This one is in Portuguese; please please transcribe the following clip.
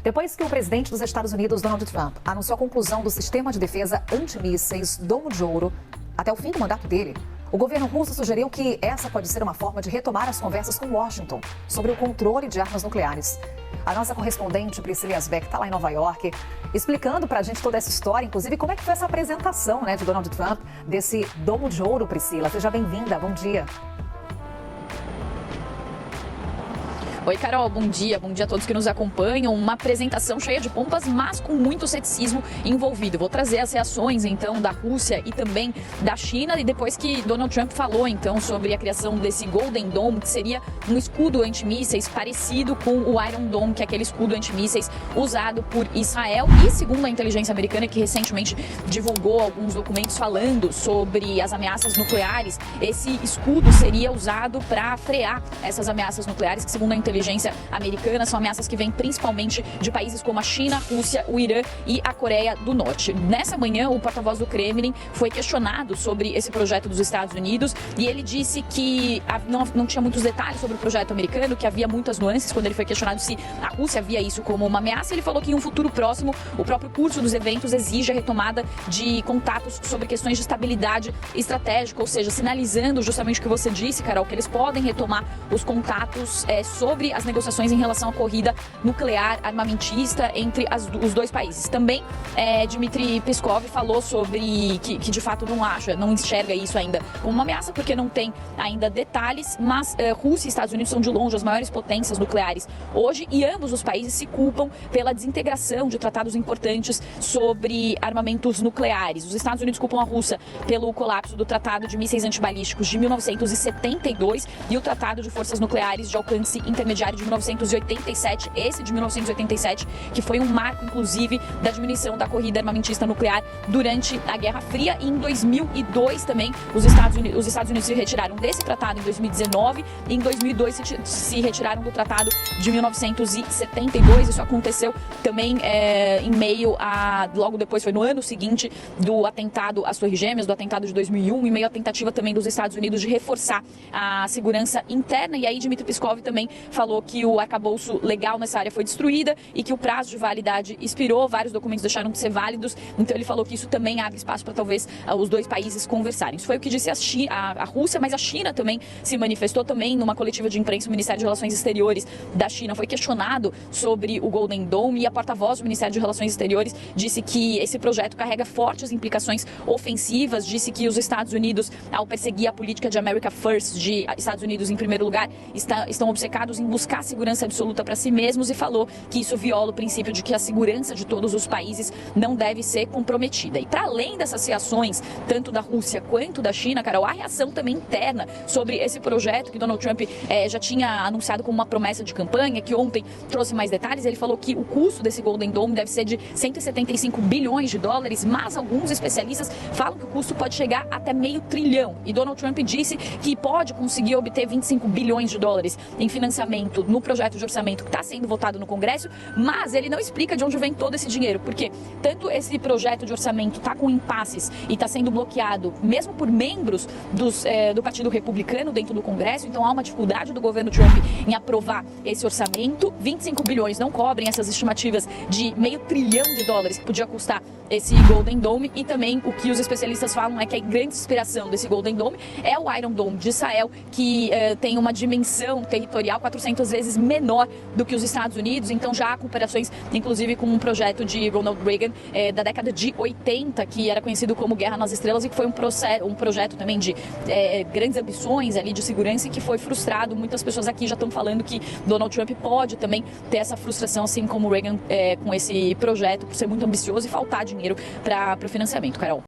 Depois que o presidente dos Estados Unidos, Donald Trump, anunciou a conclusão do sistema de defesa antimísseis Domo de Ouro até o fim do mandato dele, o governo russo sugeriu que essa pode ser uma forma de retomar as conversas com Washington sobre o controle de armas nucleares. A nossa correspondente Priscila Yasbeck está lá em Nova York, explicando para a gente toda essa história, inclusive como é que foi essa apresentação, de Donald Trump, desse Domo de Ouro, Priscila. Seja bem-vinda, bom dia. Oi, Carol, bom dia a todos que nos acompanham. Uma apresentação cheia de pompas, mas com muito ceticismo envolvido. Vou trazer as reações, então, da Rússia e também da China, e depois que Donald Trump falou, então, sobre a criação desse Golden Dome, que seria um escudo antimísseis parecido com o Iron Dome, que é aquele escudo antimísseis usado por Israel. E, segundo a inteligência americana, que recentemente divulgou alguns documentos falando sobre as ameaças nucleares, esse escudo seria usado para frear essas ameaças nucleares, que, segundo a inteligência americana, são ameaças que vêm principalmente de países como a China, a Rússia, o Irã e a Coreia do Norte. Nessa manhã, o porta-voz do Kremlin foi questionado sobre esse projeto dos Estados Unidos e ele disse que não tinha muitos detalhes sobre o projeto americano, que havia muitas nuances quando ele foi questionado se a Rússia via isso como uma ameaça. Ele falou que em um futuro próximo, o próprio curso dos eventos exige a retomada de contatos sobre questões de estabilidade estratégica, ou seja, sinalizando justamente o que você disse, Carol, que eles podem retomar os contatos sobre as negociações em relação à corrida nuclear armamentista entre os dois países. Também Dmitry Peskov falou sobre que de fato não enxerga isso ainda como uma ameaça, porque não tem ainda detalhes, mas Rússia e Estados Unidos são de longe as maiores potências nucleares hoje, e ambos os países se culpam pela desintegração de tratados importantes sobre armamentos nucleares. Os Estados Unidos culpam a Rússia pelo colapso do Tratado de Mísseis Antibalísticos de 1972 e o Tratado de Forças Nucleares de Alcance Intermediário de 1987, esse de 1987, que foi um marco, inclusive, da diminuição da corrida armamentista nuclear durante a Guerra Fria. E em 2002 também, os Estados Unidos se retiraram desse tratado em 2019 e em 2002 se retiraram do tratado de 1972. Isso aconteceu também em meio a, logo depois, foi no ano seguinte do atentado às Torres Gêmeas, do atentado de 2001, em meio à tentativa também dos Estados Unidos de reforçar a segurança interna. E aí Dmitry Peskov também falou que o arcabouço legal nessa área foi destruída e que o prazo de validade expirou, vários documentos deixaram de ser válidos, então ele falou que isso também abre espaço para talvez os dois países conversarem. Isso foi o que disse a Rússia, mas a China também se manifestou também numa coletiva de imprensa. O Ministério de Relações Exteriores da China foi questionado sobre o Golden Dome e a porta-voz do Ministério de Relações Exteriores disse que esse projeto carrega fortes implicações ofensivas, disse que os Estados Unidos, ao perseguir a política de America First, de Estados Unidos em primeiro lugar, estão obcecados em buscar segurança absoluta para si mesmos, e falou que isso viola o princípio de que a segurança de todos os países não deve ser comprometida. E para além dessas reações, tanto da Rússia quanto da China, Carol, há reação também interna sobre esse projeto que Donald Trump já tinha anunciado como uma promessa de campanha, que ontem trouxe mais detalhes. Ele falou que o custo desse Golden Dome deve ser de 175 bilhões de dólares, mas alguns especialistas falam que o custo pode chegar até $500 bilhão. E Donald Trump disse que pode conseguir obter 25 bilhões de dólares em financiamento no projeto de orçamento que está sendo votado no Congresso, mas ele não explica de onde vem todo esse dinheiro, porque tanto esse projeto de orçamento está com impasses e está sendo bloqueado mesmo por membros do Partido Republicano dentro do Congresso, então há uma dificuldade do governo Trump em aprovar esse orçamento. 25 bilhões não cobrem essas estimativas de $500 bilhão que podia custar esse Golden Dome, e também o que os especialistas falam é que a grande inspiração desse Golden Dome é o Iron Dome de Israel, que tem uma dimensão territorial 400 vezes menor do que os Estados Unidos. Então já há comparações, inclusive, com um projeto de Ronald Reagan da década de 80, que era conhecido como Guerra nas Estrelas, e que foi um projeto também de grandes ambições ali de segurança, e que foi frustrado. Muitas pessoas aqui já estão falando que Donald Trump pode também ter essa frustração, assim como Reagan, com esse projeto, por ser muito ambicioso e faltar dinheiro para o financiamento, Carol.